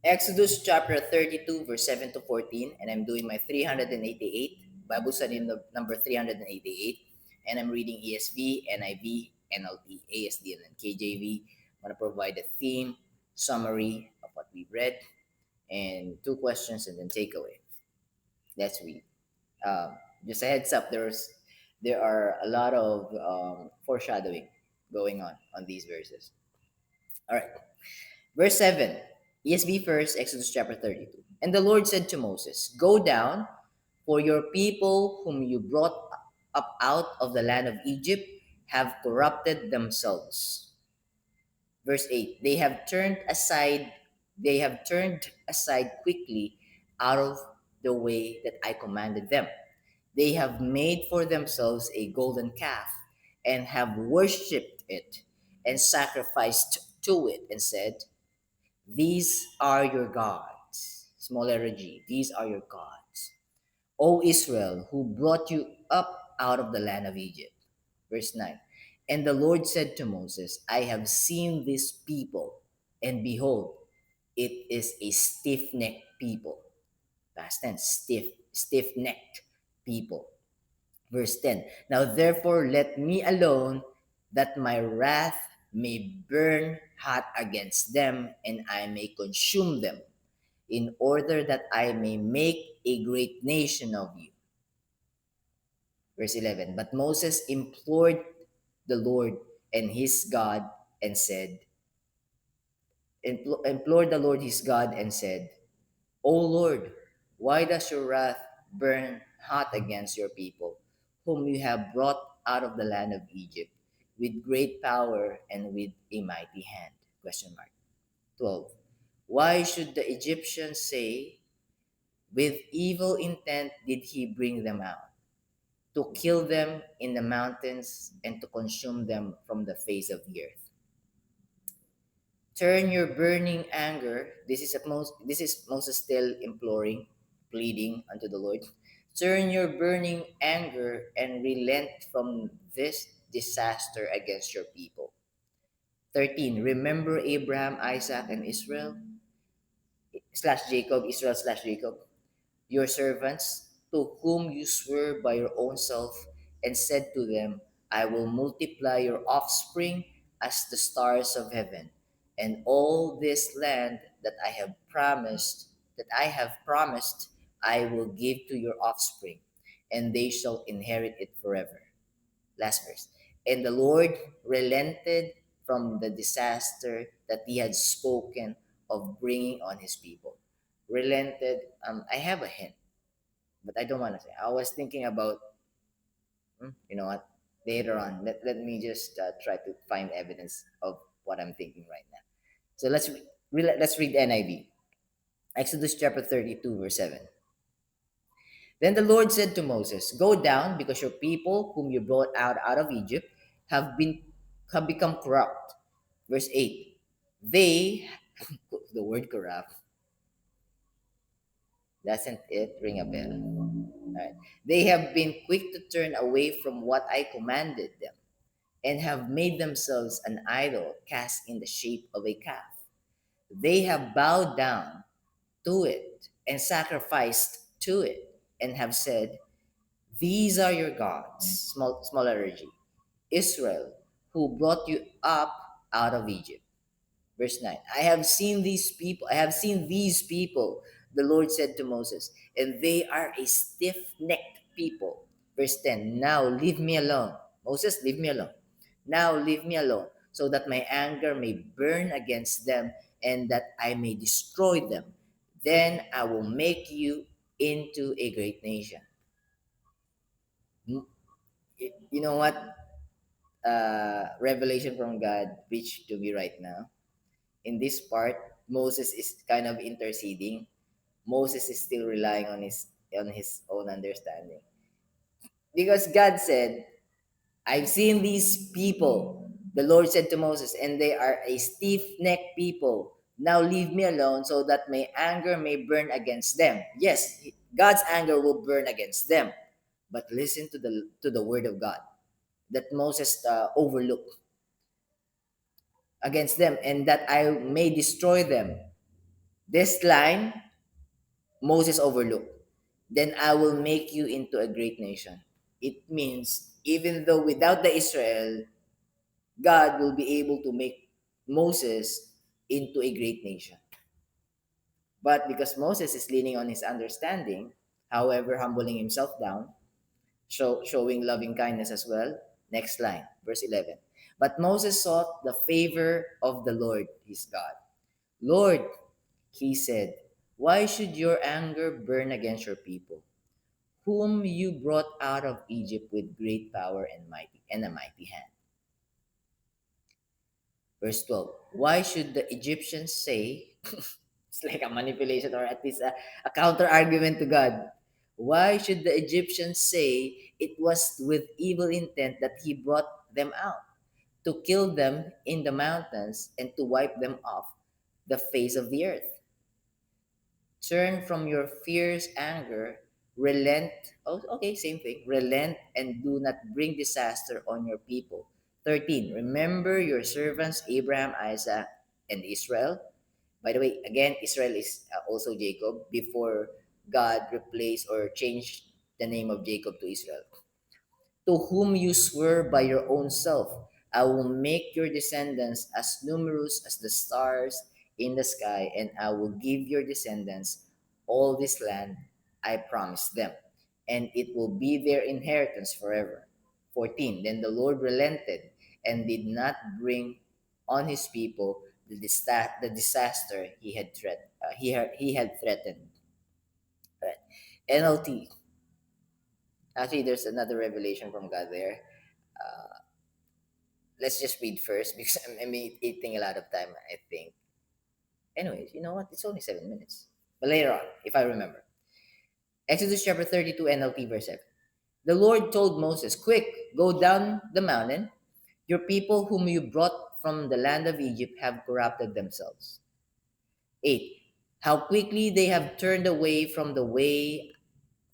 Exodus chapter 32, verse 7 to 14, and I'm doing my 388, Bible study number 388, and I'm reading ESV, NIV, NLT, ASD, and then KJV. I'm going to provide a theme, summary of what we read, and two questions, and then takeaway. Let's read. Just a heads up, there are a lot of foreshadowing going on these verses. All right. Verse 7, ESV first, Exodus chapter 32. And the Lord said to Moses, Go down, for your people whom you brought up out of the land of Egypt have corrupted themselves. Verse 8, they have turned aside quickly out of the way that I commanded them. They have made for themselves a golden calf and have worshipped it and sacrificed to it and said, These are your gods. Small letter G. These are your gods. O Israel, who brought you up out of the land of Egypt. Verse 9. And the Lord said to Moses, I have seen this people, and behold, it is a stiff-necked people. Past tense, stiff-necked people. Verse 10. Now therefore let me alone, that my wrath may burn hot against them, and I may consume them, in order that I may make a great nation of you. Verse 11. But Moses implored the Lord and his God and said, implored the Lord his God and said, O Lord, why does your wrath burn hot against your people, whom you have brought out of the land of Egypt with great power and with a mighty hand? Question mark. 12. Why should the Egyptians say, with evil intent did he bring them out, to kill them in the mountains and to consume them from the face of the earth? Turn your burning anger. This is Moses still imploring, pleading unto the Lord. Turn your burning anger and relent from this disaster against your people. 13. Remember Abraham, Isaac, and Israel slash Jacob, Israel slash Jacob, your servants, to whom you swore by your own self, and said to them, I will multiply your offspring as the stars of heaven, and all this land that I have promised, I will give to your offspring, and they shall inherit it forever. Last verse. And the Lord relented from the disaster that he had spoken of bringing on his people. Relented. I have a hint, but I don't want to say. I was thinking about, you know what, later on. Let me just try to find evidence of what I'm thinking right now. So let's read NIV. Exodus chapter 32, verse 7. Then the Lord said to Moses, Go down, because your people, whom you brought out of Egypt, have been have become corrupt. Verse 8. They, the word corrupt, doesn't it ring a bell? Right. They have been quick to turn away from what I commanded them, and have made themselves an idol cast in the shape of a calf. They have bowed down to it and sacrificed to it, and have said, These are your gods, small letter G, Israel, who brought you up out of Egypt. Verse 9. I have seen these people, the Lord said to Moses, and they are a stiff-necked people. Verse 10. Now leave me alone. Moses, leave me alone. Now leave me alone, so that my anger may burn against them, and that I may destroy them. Then I will make you into a great nation. You know what? Revelation from God reached to me right now. In this part, Moses is kind of interceding. Moses is still relying on his own understanding. Because God said, I've seen these people, the Lord said to Moses, and they are a stiff-necked people. Now leave me alone, so that my anger may burn against them. Yes, God's anger will burn against them. But listen to the word of God that Moses overlooked against them, and that I may destroy them. This line Moses overlooked. Then I will make you into a great nation. It means even though without the Israel, God will be able to make Moses into a great nation. But because Moses is leaning on his understanding, however, humbling himself down, showing loving kindness as well. Next line, verse 11. But Moses sought the favor of the Lord his God. Lord, he said, why should your anger burn against your people, whom you brought out of Egypt with great power and a mighty hand? Verse 12. Why should the Egyptians say, it's like a manipulation or at least a counter argument to God. Why should the Egyptians say it was with evil intent that he brought them out, to kill them in the mountains and to wipe them off the face of the earth? Turn from your fierce anger, relent. Oh, okay, same thing. Relent and do not bring disaster on your people. 13. Remember your servants Abraham, Isaac, and Israel. By the way, again, Israel is also Jacob before God replaced or changed the name of Jacob to Israel. To whom you swear by your own self, I will make your descendants as numerous as the stars in the sky, and I will give your descendants all this land I promised them, and it will be their inheritance forever. 14. Then the Lord relented and did not bring on his people the disaster he had threatened. Right. NLT. Actually, there's another revelation from God there. Uh, let's just read first because I'm eating a lot of time, I think. Anyways, you know what? It's only 7 minutes. But later on, if I remember. Exodus chapter 32, NLT verse 7. The Lord told Moses, quick, go down the mountain. Your people whom you brought from the land of Egypt have corrupted themselves. 8. How quickly they have turned away from the way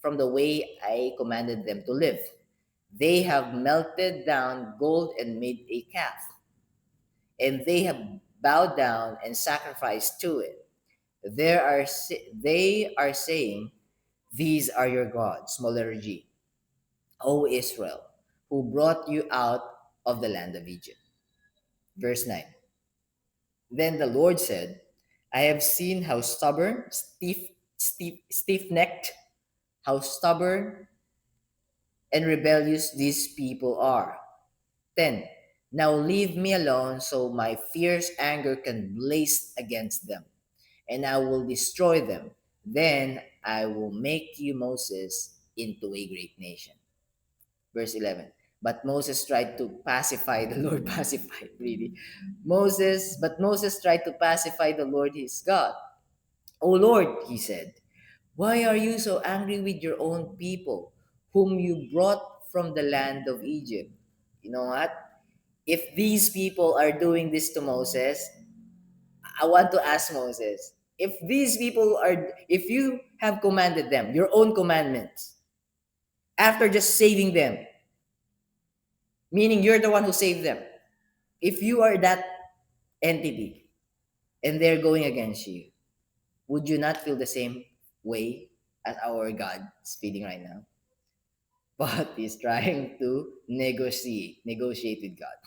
I commanded them to live. They have melted down gold and made a calf, and they have bowed down and sacrificed to it. They are saying, these are your gods, small letter G, O Israel, who brought you out of the land of Egypt. Verse 9. Then the Lord said, I have seen how stubborn, stiff-necked, how stubborn and rebellious these people are. 10. Now leave me alone so my fierce anger can blaze against them, and I will destroy them. Then I will make you, Moses, into a great nation. Verse 11. But Moses tried to pacify the Lord, pacify, really. Moses tried to pacify the Lord his God. O Lord, he said, why are you so angry with your own people, whom you brought from the land of Egypt? You know what? If these people are doing this to Moses, I want to ask Moses, if you have commanded them, your own commandments, after just saving them, meaning you're the one who saved them, if you are that entity and they're going against you, would you not feel the same way as our God is feeling right now? But he's trying to negotiate with God.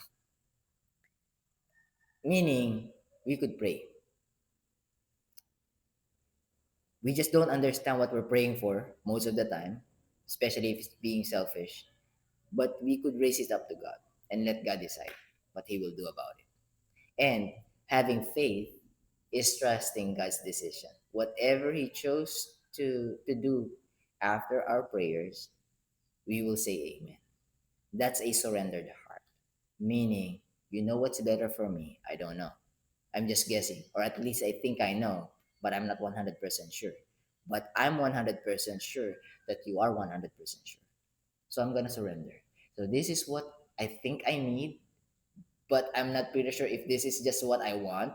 Meaning, we could pray. We just don't understand what we're praying for most of the time, especially if it's being selfish. But we could raise it up to God and let God decide what He will do about it. And having faith is trusting God's decision. Whatever He chose to do after our prayers, we will say Amen. That's a surrendered heart, meaning, you know what's better for me? I don't know. I'm just guessing, or at least I think I know, but I'm not 100% sure. But I'm 100% sure that you are 100% sure. So I'm going to surrender. So this is what I think I need, but I'm not pretty sure if this is just what I want.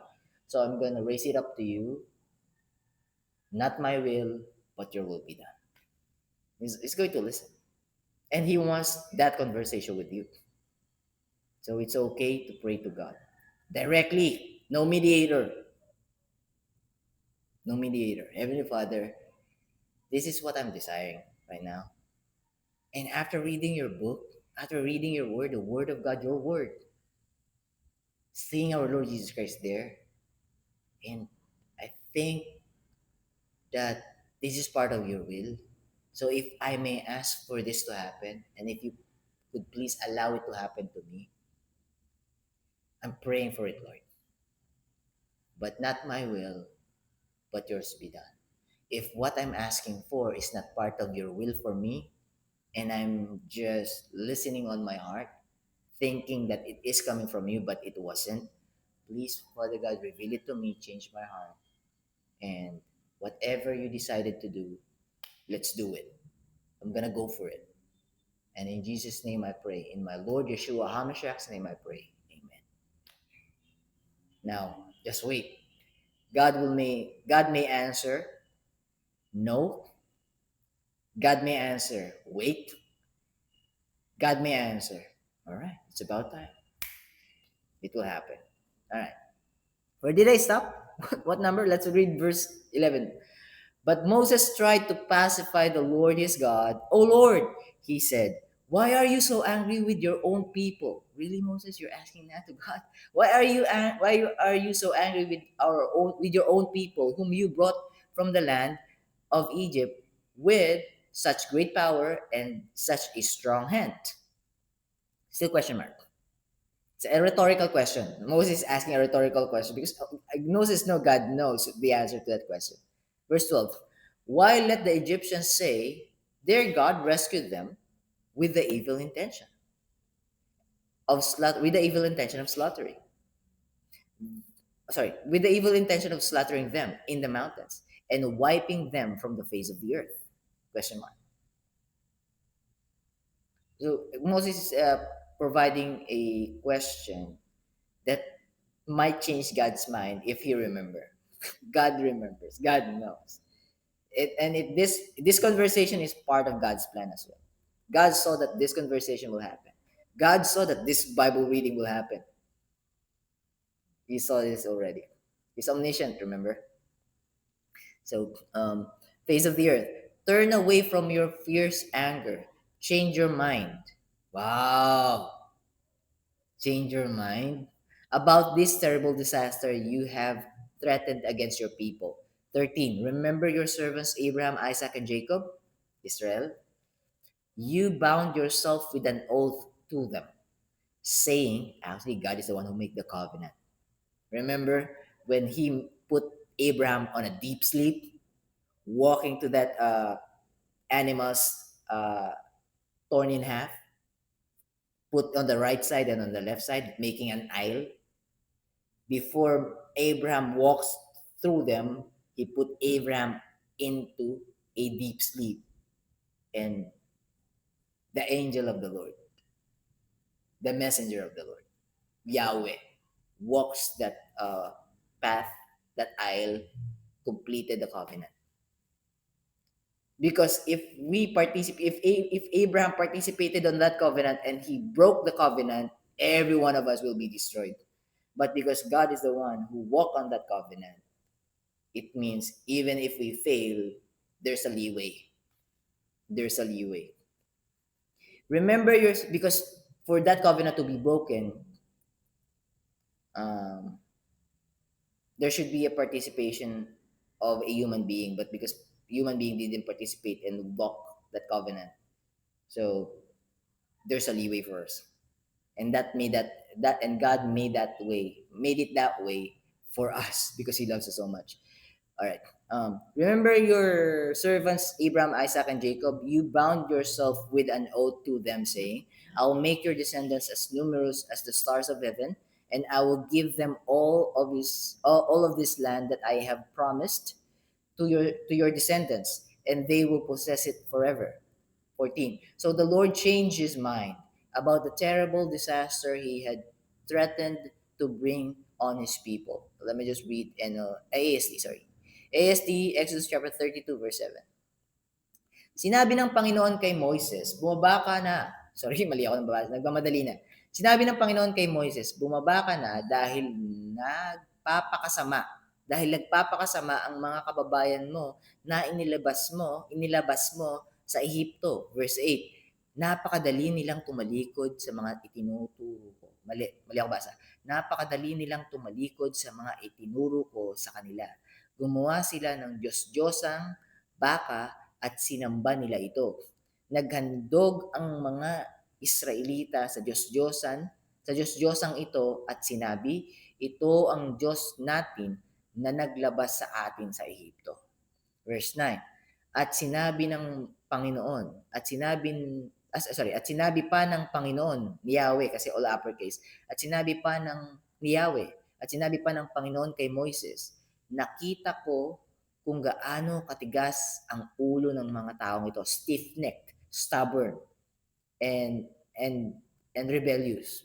So I'm going to raise it up to you. Not my will, but your will be done. He's going to listen. And he wants that conversation with you. So it's okay to pray to God directly, no mediator. No mediator. Heavenly Father, this is what I'm desiring right now. And after reading your book, after reading your word, the word of God, your word, seeing our Lord Jesus Christ there, and I think that this is part of your will. So if I may ask for this to happen, and if you could please allow it to happen to me, I'm praying for it, Lord. But not my will, but yours be done. If what I'm asking for is not part of your will for me, and I'm just listening on my heart, thinking that it is coming from you, but it wasn't, please, Father God, reveal it to me, change my heart, and whatever you decided to do, let's do it. I'm gonna go for it. And in Jesus' name I pray. In my Lord Yeshua HaMashiach's name I pray. Amen. Now, just wait. God may answer no. God may answer wait. God may answer. All right, it's about time. It will happen. All right. Where did I stop? What number? Let's read verse 11. But Moses tried to pacify the Lord his God. "O Lord," he said, "why are you so angry with your own people?" Really, Moses, you're asking that to God? Why are you so angry with your own people, whom you brought from the land of Egypt with such great power and such a strong hand? Still question mark. It's a rhetorical question. Moses is asking a rhetorical question because Moses knows God knows the answer to that question. Verse 12. Why let the Egyptians say their God rescued them with the evil intention of slaughtering? Sorry, with the evil intention of slaughtering them in the mountains and wiping them from the face of the earth? Question mark. So Moses is providing a question that might change God's mind if he remember. God remembers. God knows. This conversation is part of God's plan as well. God saw that this conversation will happen. God saw that this Bible reading will happen. He saw this already. He's omniscient, remember? So, face of the earth, turn away from your fierce anger. Change your mind. Wow. Change your mind about this terrible disaster you have threatened against your people. 13. Remember your servants Abraham, Isaac, and Jacob, Israel. You bound yourself with an oath to them, saying, actually, God is the one who made the covenant. Remember when he put Abraham on a deep sleep, walking to that animals torn in half, put on the right side and on the left side, making an aisle. Before Abraham walks through them, he put Abraham into a deep sleep. And the angel of the Lord, the messenger of the Lord, Yahweh, walks that path, that aisle, completed the covenant. Because if Abraham participated on that covenant and he broke the covenant, every one of us will be destroyed. But because God is the one who walked on that covenant, it means even if we fail, there's a leeway. There's a leeway. Remember yours, because for that covenant to be broken, um, there should be a participation of a human being, but because human being didn't participate and walk that covenant, so there's a leeway for us, and and God made it that way for us because He loves us so much. All right. Remember your servants Abraham, Isaac, and Jacob. You bound yourself with an oath to them, saying, "I will make your descendants as numerous as the stars of heaven, and I will give them all of this land that I have promised to your descendants, and they will possess it forever." 14. So the Lord changed his mind about the terrible disaster he had threatened to bring on his people. Let me just read ASD, sorry. ASD, Exodus chapter 32, verse 7. Sinabi ng Panginoon kay Moises, bumaba ka na. Sorry, mali ako ng babasa. Nagmamadali na. Sinabi ng Panginoon kay Moises, bumaba ka na dahil nagpapakasama ang mga kababayan mo na inilabas mo sa Ehipto. Verse 8, napakadali nilang tumalikod sa mga itinuturo ko. Mali ako basa. Napakadali nilang tumalikod sa mga itinuro ko sa kanila. Gumawa sila ng Diyos-Diyosang baka at sinamba nila ito. Naghandog ang mga Israelita sa Diyos-Diyosang ito at sinabi, ito ang Diyos natin na naglabas sa atin sa Ehipto. Verse 9. At sinabi ng Panginoon, at sinabi pa ng Panginoon ni Yahweh, kasi all uppercase, at sinabi pa ng Panginoon kay Moises, nakita ko kung gaano katigas ang ulo ng mga taong ito, stiff-necked, stubborn, and and and rebellious.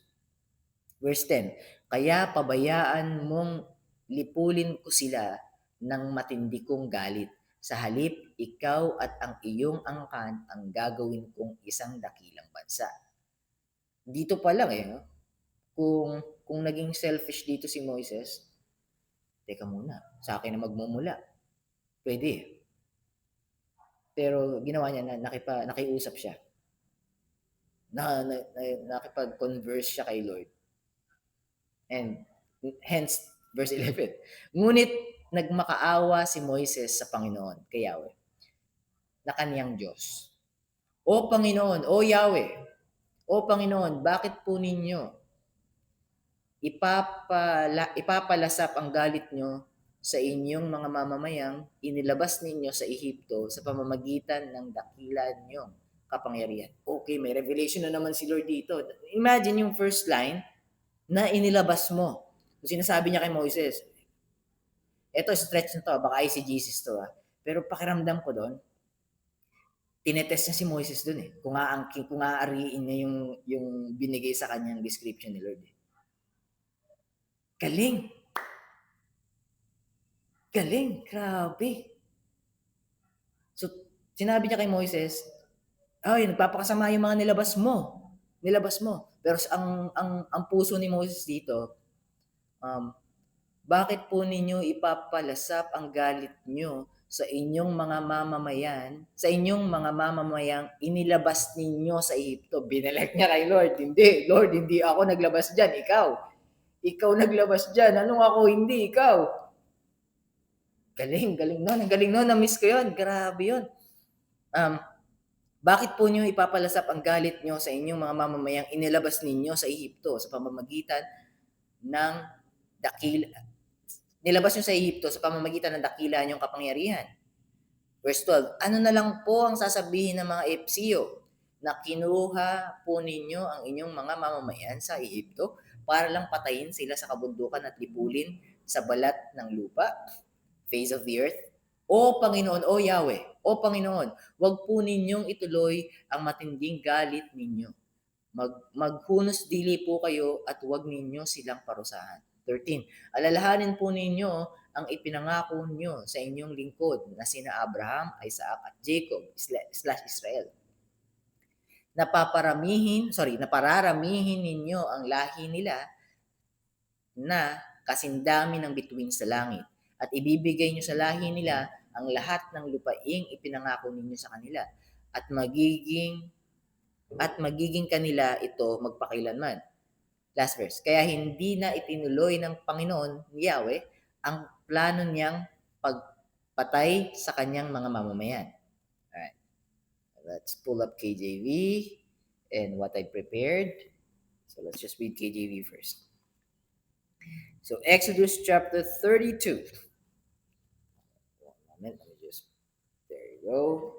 Verse 10, kaya pabayaan mong lipulin ko sila ng matindi kong galit. Sa halip, ikaw at ang iyong angkan ang gagawin kong isang dakilang bansa. Dito pa lang no? Kung naging selfish dito si Moises, teka muna, sa akin na magmumula. Pwede. Pero ginawa niya na nakiusap siya. Nakipag-converse siya kay Lord. And hence, verse 11, ngunit nagmakaawa si Moises sa Panginoon, kay Yahweh, na kaniyang Diyos. O Panginoon, o Yahweh, o Panginoon, bakit po ninyo ipapalasap ang galit nyo sa inyong mga mamamayang inilabas ninyo sa Ehipto sa pamamagitan ng dakila ninyong kapangyarihan? Okay, may revelation na naman si Lord dito. Imagine yung first line na inilabas mo. Sinasabi niya kay Moises, eto stretch na to, baka ICGCs to pero pakiramdam ko doon, tinetest niya si Moises doon kung aariin niya yung binigay sa kanyang description ni Lord. Galing, grabe. So, sinabi niya kay Moises, nagpapakasama yung mga nilabas mo. Pero ang puso ni Moses dito, bakit po ninyo ipapalasap ang galit nyo sa inyong mga mamamayang inilabas ninyo sa Ehipto? Binalik niya kay Lord, Lord, hindi ako naglabas dyan, ikaw naglabas dyan, anong ako, hindi, ikaw. Galing nun, na-miss ko yun, grabe yun. Bakit po niyo ipapalasap ang galit niyo sa inyong mga mamamayang inilabas ninyo sa Ehipto sa pamamagitan ng nilabas niyo sa Ehipto sa pamamagitan ng dakila niyong kapangyarihan? Verse 12, ano na lang po ang sasabihin ng mga Efsio na kinuha po ninyo ang inyong mga mamamayan sa Ehipto para lang patayin sila sa kabundukan at lipulin sa balat ng lupa, face of the earth? O Panginoon, o Yahweh, o Panginoon, wag po ninyong ituloy ang matinding galit ninyo. Maghunos dili po kayo at wag ninyo silang parusahan. 13. Alalahanin po ninyo ang ipinangako nyo sa inyong lingkod na sina Abraham, Isaac at Jacob /Israel. Napararamihin ninyo ang lahi nila na kasindami ng bituin sa langit at ibibigay nyo sa lahi nila ang lahat ng lupaing ipinangako ninyo sa kanila at magiging kanila ito magpakailanman. Last verse. Kaya hindi na itinuloy ng Panginoon ni Yahweh ang plano niyang pagpatay sa kanyang mga mamamayan. Alright. Let's pull up KJV and what I prepared. So let's just read KJV first. So Exodus chapter 32. One moment, there you go.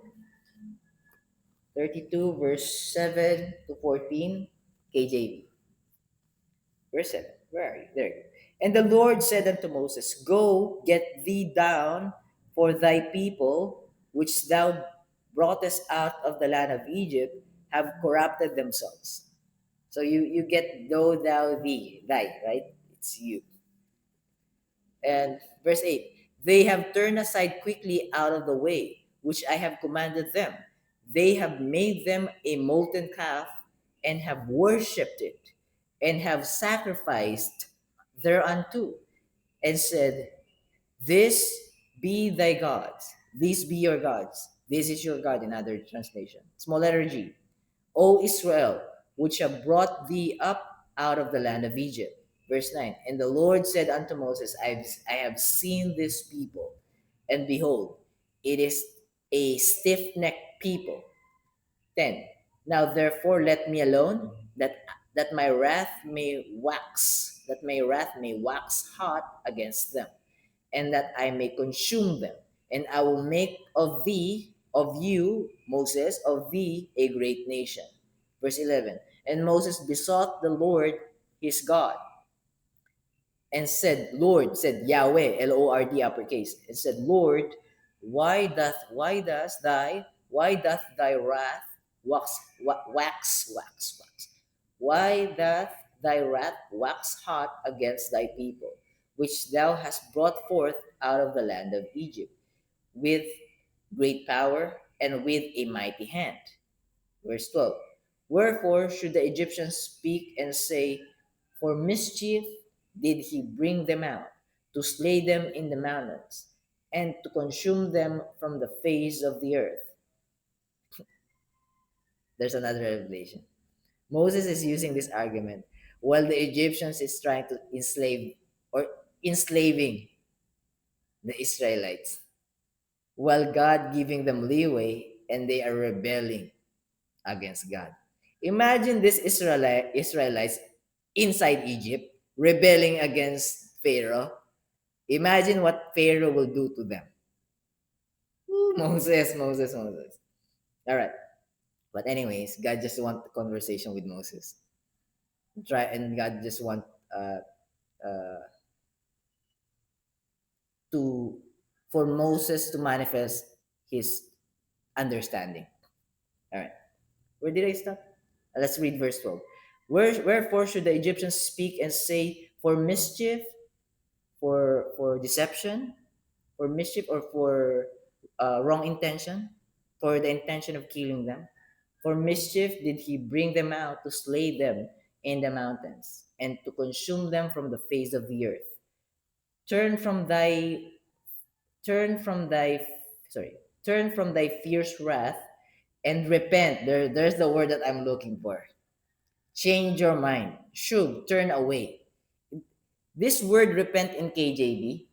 32 verse 7 to 14, KJV. Verse 7, where are you? There you go. And the Lord said unto Moses, go, get thee down, for thy people, which thou broughtest out of the land of Egypt, have corrupted themselves. So you get thou, thee, thy, right? It's you. And verse 8, they have turned aside quickly out of the way, which I have commanded them. They have made them a molten calf and have worshipped it and have sacrificed thereunto and said, This be thy gods. These be your gods. This is your God in other translation. Small letter G. O Israel, which have brought thee up out of the land of Egypt. Verse 9. And the Lord said unto Moses, I have seen this people, and behold, it is a stiff necked people. 10. Now therefore let me alone, that my wrath may wax hot against them, and that I may consume them. And I will make of you, Moses, of thee a great nation. Verse 11. And Moses besought the Lord his God, and said Yahweh, Lord, uppercase, and said, Lord, why doth thy wrath wax? Why doth thy wrath wax hot against thy people, which thou hast brought forth out of the land of Egypt, with great power and with a mighty hand? Verse 12. Wherefore should the Egyptians speak and say, for mischief did he bring them out, to slay them in the mountains, and to consume them from the face of the earth? There's another revelation. Moses is using this argument while the Egyptians is trying to enslaving the Israelites, while God giving them leeway and they are rebelling against God. Imagine this Israelites inside Egypt rebelling against Pharaoh. Imagine what Pharaoh will do to them. Ooh, Moses. All right. But anyways, God just want a conversation with Moses. God just want uh, uh, to for Moses to manifest his understanding. All right. Where did I stop? Let's read verse 12. Wherefore should the Egyptians speak and say, for mischief, for deception, for mischief, or for wrong intention, for the intention of killing them? For mischief did he bring them out, to slay them in the mountains, and to consume them from the face of the earth. Turn from thy turn from thy sorry, turn from thy fierce wrath and repent. There's the word that I'm looking for. Change your mind. Shub, turn away. This word repent in KJV,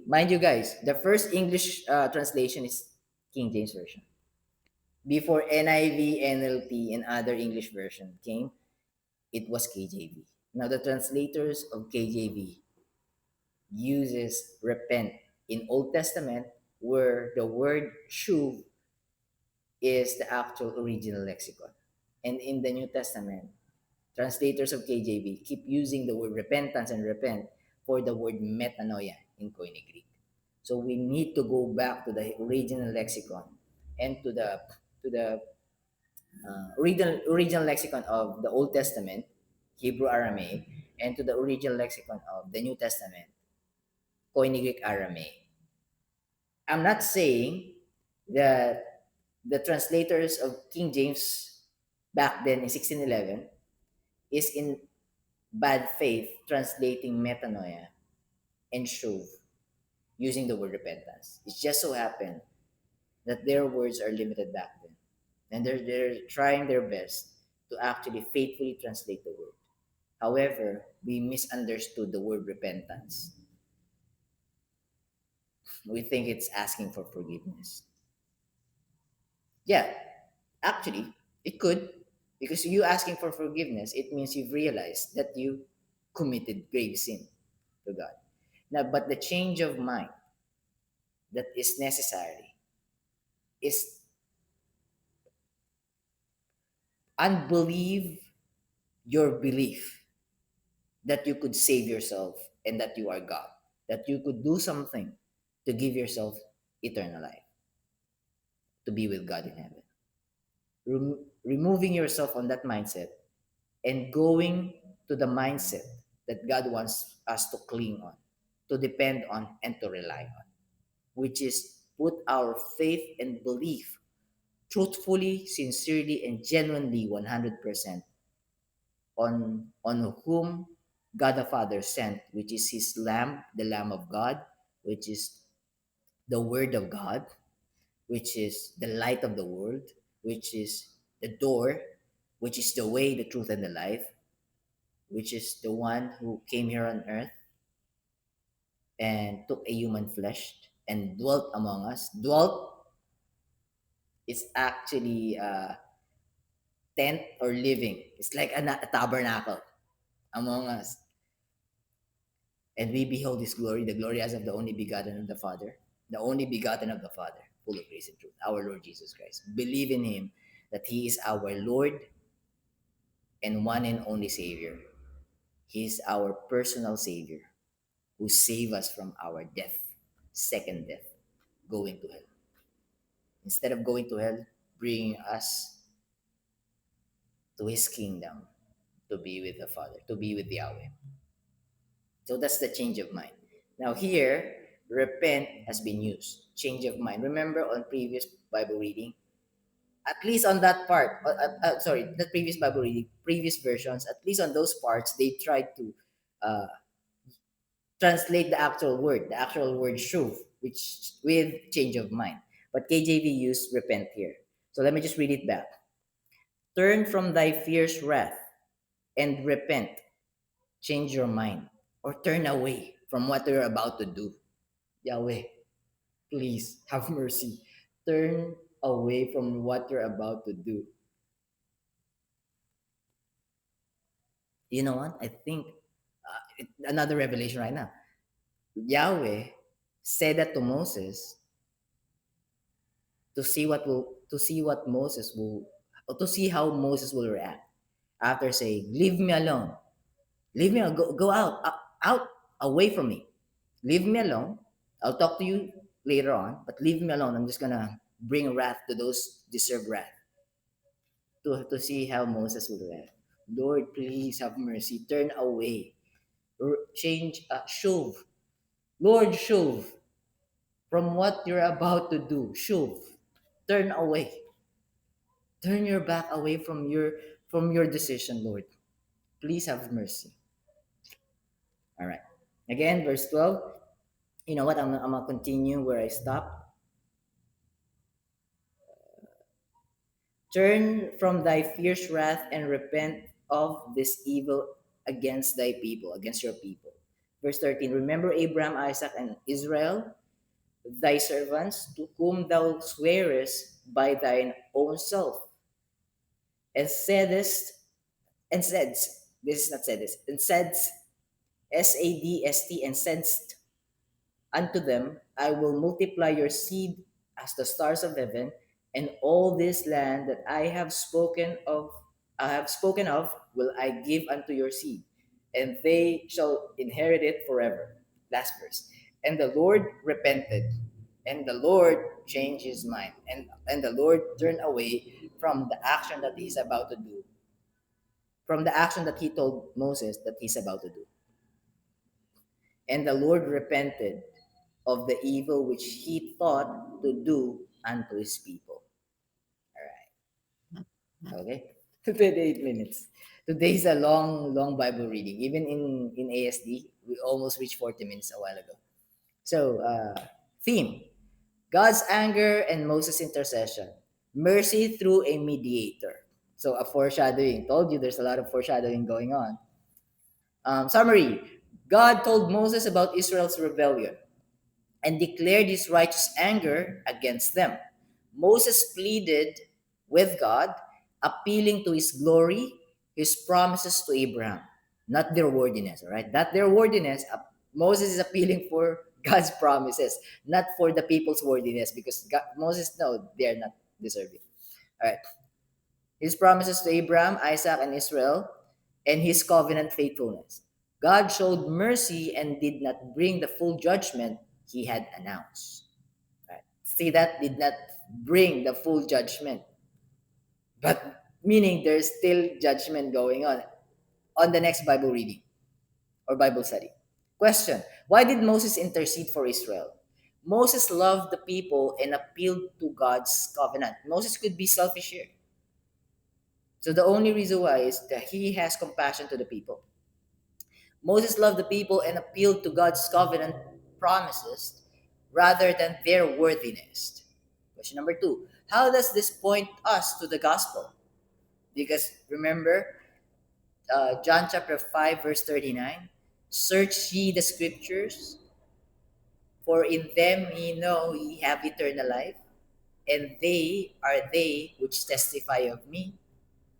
mind you guys, the first English translation is King James Version. Before NIV, NLT, and other English version came, it was KJV. Now the translators of KJV uses repent in Old Testament, where the word shuv is the actual original lexicon. And in the New Testament, translators of KJV keep using the word repentance and repent for the word metanoia in Koine Greek. So we need to go back to the original lexicon and to the original lexicon of the Old Testament, Hebrew Aramaic, and to the original lexicon of the New Testament, Koine Greek Aramaic. I'm not saying that the translators of King James back then in 1611 is in bad faith translating metanoia and shuv using the word repentance. It just so happened that their words are limited back then. And they're trying their best to actually faithfully translate the word. However, we misunderstood the word repentance. We think it's asking for forgiveness. Yeah, actually, it could. Because you asking for forgiveness, it means you've realized that you committed grave sin to God. Now, but the change of mind that is necessary is unbelieve your belief that you could save yourself and that you are God, that you could do something to give yourself eternal life, to be with God in heaven. Removing yourself on that mindset and going to the mindset that God wants us to cling on, to depend on, and to rely on, which is put our faith and belief truthfully, sincerely, and genuinely 100% on whom God the Father sent, which is his Lamb, the Lamb of God, which is the Word of God, which is the light of the world, which is the door, which is the way, the truth, and the life, which is the one who came here on earth and took a human flesh and dwelt among us. Dwelt is actually tent or living. It's like a tabernacle among us. And we behold his glory, the glory as of the only begotten of the Father, the only begotten of the Father, full of grace and truth, our Lord Jesus Christ. Believe in him that he is our Lord and one and only Savior. He is our personal Savior who saved us from our death, second death, going to hell. Instead of going to hell, bringing us to his kingdom to be with the Father, to be with Yahweh. So that's the change of mind. Now here, repent has been used. Change of mind. Remember on previous Bible reading, at least on that part, sorry, the previous Bible reading, previous versions, at least on those parts, they tried to uh, translate the actual word shuv, which with change of mind. But KJV used repent here. So let me just read it back. Turn from thy fierce wrath and repent. Change your mind or turn away from what you're about to do. Yahweh, please have mercy. Turn away from what you're about to do. You know what? I think another revelation right now. Yahweh said that to Moses to see what Moses will or to see how Moses will react after saying, "Leave me alone. Leave me alone. Go out away from me. Leave me alone. I'll talk to you later on, but leave me alone. I'm just gonna bring wrath to those deserve wrath." To see how Moses will react. Lord, please have mercy. Turn away. Change. Shuv. Lord, shuv from what you're about to do. Shuv. Turn away. Turn your back away from your decision, Lord. Please have mercy. All right. Again, verse 12. You know what? I'm gonna continue where I stopped. Turn from thy fierce wrath and repent of this evil against thy people, against your people. Verse 13. Remember Abraham, Isaac, and Israel, thy servants, to whom thou swearest by thine own self, and saidest, and saidst, this is not saidest, and saidst, sadst, and saidst unto them, I will multiply your seed as the stars of heaven, and all this land that I have spoken of, will I give unto your seed, and they shall inherit it forever. Last verse. And the Lord repented, and the Lord changed his mind, and the Lord turned away from the action that he's about to do, from the action that he told Moses that he's about to do. And the Lord repented of the evil which he thought to do unto his people. All right. Okay. 28 minutes. Today is a long, long Bible reading. Even in ASD, we almost reached 40 minutes a while ago. So, theme God's anger and Moses' intercession. Mercy through a mediator. So, a foreshadowing. Told you there's a lot of foreshadowing going on. Summary God told Moses about Israel's rebellion and declared his righteous anger against them. Moses pleaded with God, appealing to his glory, his promises to Abraham, not their worthiness, all right? Not their worthiness. Moses is appealing for God's promises, not for the people's worthiness, because Moses, no, they are not deserving. All right. His promises to Abraham, Isaac, and Israel, and his covenant faithfulness. God showed mercy and did not bring the full judgment he had announced. Right? See, that did not bring the full judgment, but meaning there's still judgment going on the next Bible reading or Bible study. Question: why did Moses intercede for Israel? Moses loved the people and appealed to God's covenant. Moses could be selfish here. So the only reason why is that he has compassion to the people. Moses loved the people and appealed to God's covenant promises rather than their worthiness. Question number two: how does this point us to the gospel? Because remember, John chapter 5, verse 39, search ye the scriptures, for in them ye know ye have eternal life, and they are they which testify of me.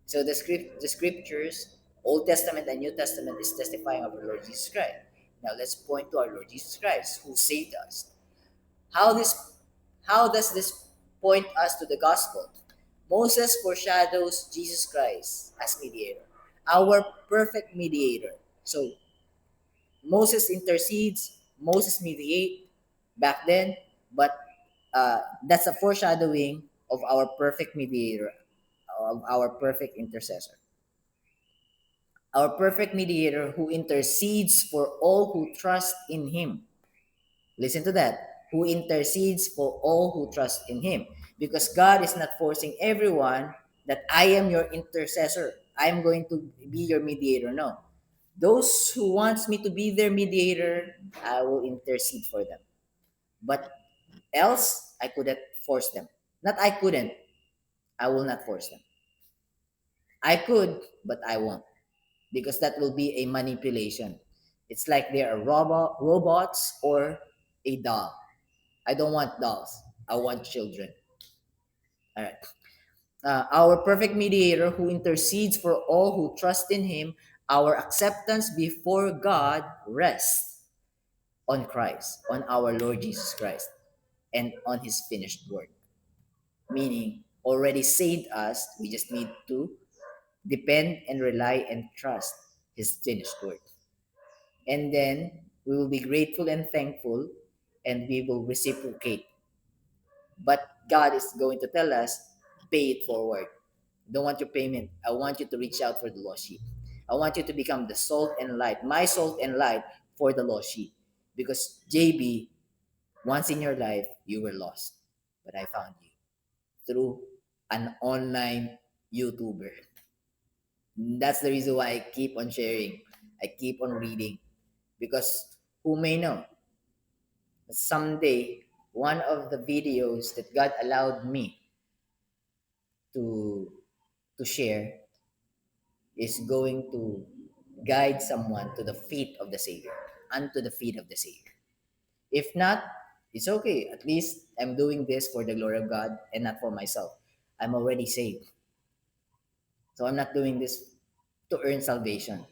So the scriptures, Old Testament and New Testament, is testifying of our Lord Jesus Christ. Now let's point to our Lord Jesus Christ, who saved us. How this how does this point us to the gospel? Moses foreshadows Jesus Christ as mediator, our perfect mediator. So Moses intercedes, Moses mediate back then, but that's a foreshadowing of our perfect mediator, of our perfect intercessor. Our perfect mediator who intercedes for all who trust in him. Listen to that. Who intercedes for all who trust in him. Because God is not forcing everyone that I am your intercessor. I am going to be your mediator. No. Those who wants me to be their mediator, I will intercede for them. But else, I couldn't force them. Not I couldn't. I will not force them. I could, but I won't. Because that will be a manipulation. It's like they are robots or a doll. I don't want dolls. I want children. All right. Our perfect mediator who intercedes for all who trust in him, our acceptance before God rests on Christ, on our Lord Jesus Christ, and on his finished work. Meaning, already saved us, we just need to depend and rely and trust his finished work. And then we will be grateful and thankful, and we will reciprocate. But God is going to tell us, pay it forward. Don't want your payment. I want you to reach out for the lost sheep. I want you to become the salt and light, my salt and light for the lost sheep. Because JB, once in your life, you were lost. But I found you through an online YouTuber. That's the reason why I keep on sharing. I keep on reading. Because who may know, someday, one of the videos that God allowed me to share is going to guide someone to the feet of the Savior, unto the feet of the Savior. If not, it's okay. At least I'm doing this for the glory of God and not for myself. I'm already saved. So I'm not doing this to earn salvation.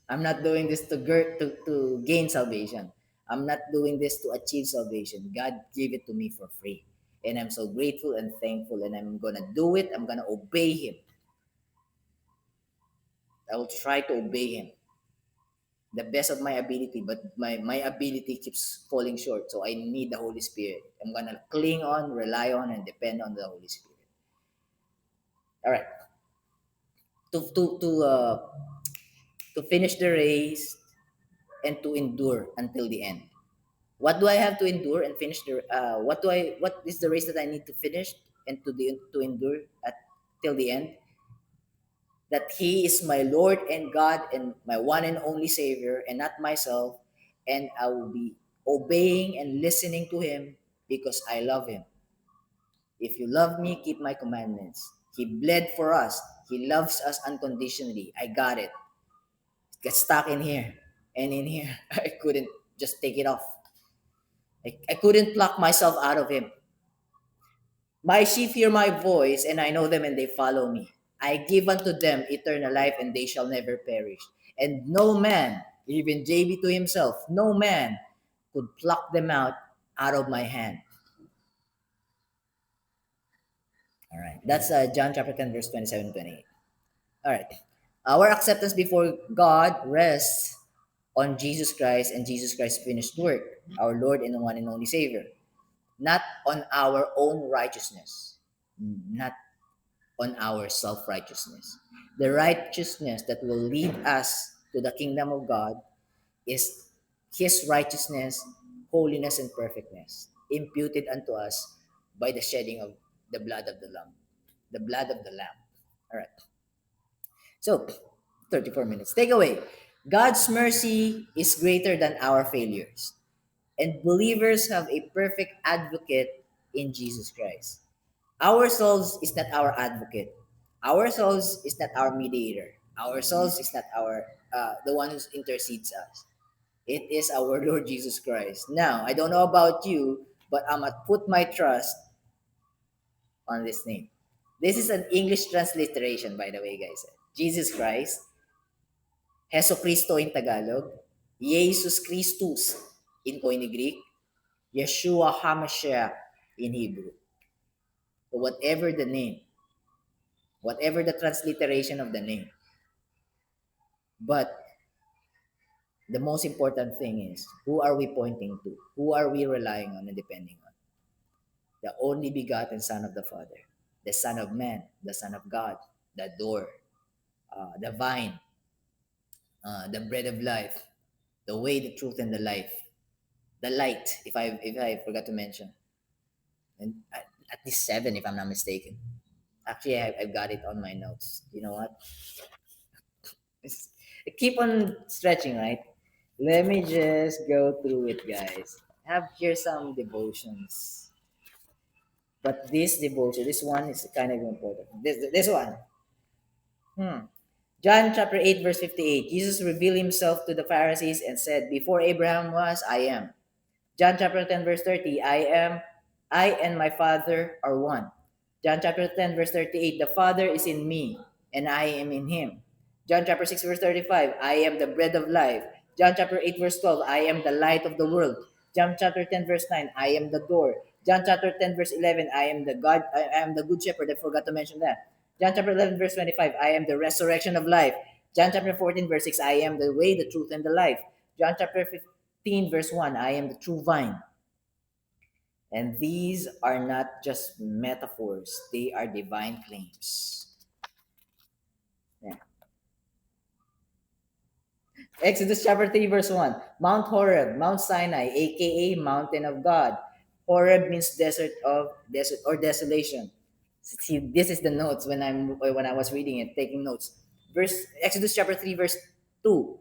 I'm not doing this to gain salvation. I'm not doing this to achieve salvation. God gave it to me for free. And I'm so grateful and thankful, and I'm going to do it. I'm going to obey Him. I will try to obey Him the best of my ability, but my ability keeps falling short. So I need the Holy Spirit. I'm going to cling on, rely on, and depend on the Holy Spirit. All right. To finish the race and to endure until the end. What do I have to endure and finish the what is the race that I need to finish and to endure at till the end? That He is my Lord and God and my one and only Savior and not myself, and I will be obeying and listening to Him because I love Him. If you love me, keep my commandments. He bled for us. He loves us unconditionally. I got it. Get stuck in here and in here. I couldn't just take it off. I couldn't pluck myself out of him. My sheep hear my voice, and I know them, and they follow me. I give unto them eternal life, and they shall never perish. And no man, even JB to himself, no man could pluck them out of my hand. All right. That's John chapter 10, verse 27 28. All right. Our acceptance before God rests on Jesus Christ and Jesus Christ's finished work, our Lord and one and only Savior. Not on our own righteousness, not on our self righteousness. The righteousness that will lead us to the kingdom of God is His righteousness, holiness, and perfectness, imputed unto us by the shedding of the blood of the Lamb. The blood of the Lamb. All right. So, 34 minutes. Take away. God's mercy is greater than our failures, and believers have a perfect advocate in Jesus Christ. Our souls is not our advocate. Our souls is not our mediator. Our souls is not our the one who intercedes us. It is our Lord Jesus Christ. Now, I don't know about you, but I'm gonna put my trust on this name. This is an English transliteration, by the way, guys. Jesus Christ, Heso Kristo in Tagalog, Jesus Christus in Koine Greek, Yeshua HaMashiach in Hebrew. So whatever the name, whatever the transliteration of the name. But the most important thing is, who are we pointing to? Who are we relying on and depending on? The only begotten Son of the Father, the Son of Man, the Son of God, the door, the vine, the bread of life, the way, the truth, and the life, the light. If I forgot to mention, and at least seven, if I'm not mistaken. Actually, I've got it on my notes. You know what? It's, keep on stretching, right? Let me just go through it, guys. I have here some devotions, but this devotion, this one is kind of important. This one. Hmm. John chapter 8, verse 58. Jesus revealed himself to the Pharisees and said, "Before Abraham was, I am." John chapter 10, verse 30. I and my Father are one. John chapter 10, verse 38. The Father is in me, and I am in him. John chapter 6, verse 35. I am the bread of life. John chapter 8, verse 12. I am the light of the world. John chapter 10, verse 9. I am the door. John chapter 10, verse 11. I am the good shepherd. I forgot to mention that. John chapter 11, verse 25. I am the resurrection of life. John chapter 14, verse 6. I am the way, the truth, and the life. John chapter 15, verse 1. I am the true vine. And these are not just metaphors, they are divine claims. Yeah. Exodus chapter 3, verse 1. Mount Horeb, Mount Sinai, aka Mountain of God. Horeb means desert or desolation. See, this is the notes when I was reading it, taking notes. Exodus chapter 3, verse 2.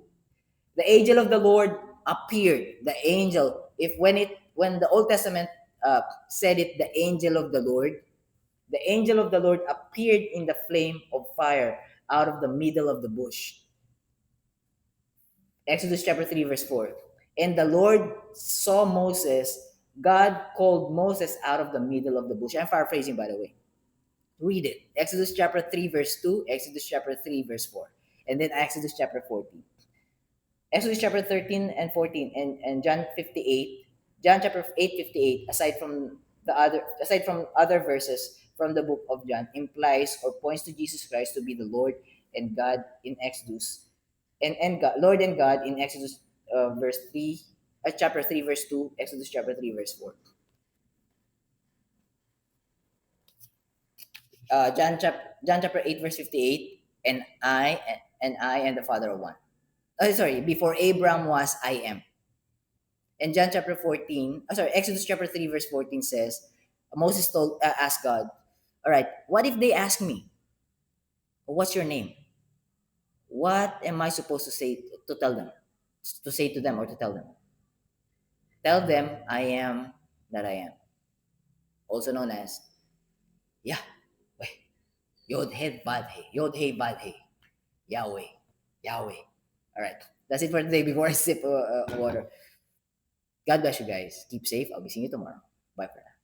The angel of the Lord appeared. The angel, when the Old Testament said it, the angel of the Lord, the angel of the Lord appeared in the flame of fire out of the middle of the bush. Exodus chapter 3, verse 4. And the Lord saw Moses. God called Moses out of the middle of the bush. I'm paraphrasing, by the way. Read it. Exodus chapter 3, verse 2, Exodus chapter 3, verse 4. And then Exodus chapter 14. Exodus chapter 13 and 14 and John 58, John chapter 8 58, aside from other verses from the book of John, implies or points to Jesus Christ to be the Lord and God in Exodus, and God, Lord and God in Exodus verse 3, chapter 3, verse 2, Exodus chapter 3, verse 4. John chapter 8, verse 58, and I and the Father are one. Sorry, before Abraham was, I am. And John chapter 14, Exodus chapter 3, verse 14 says, Moses asked God, all right, what if they ask me, what's your name? What am I supposed to say to tell them? To say to them or to tell them? Tell them I am that I am. Also known as Yahweh. Yod He Bad He. Yod He Bad He. Yahweh. Yahweh. All right. That's it for today before I sip water. God bless you guys. Keep safe. I'll be seeing you tomorrow. Bye for now.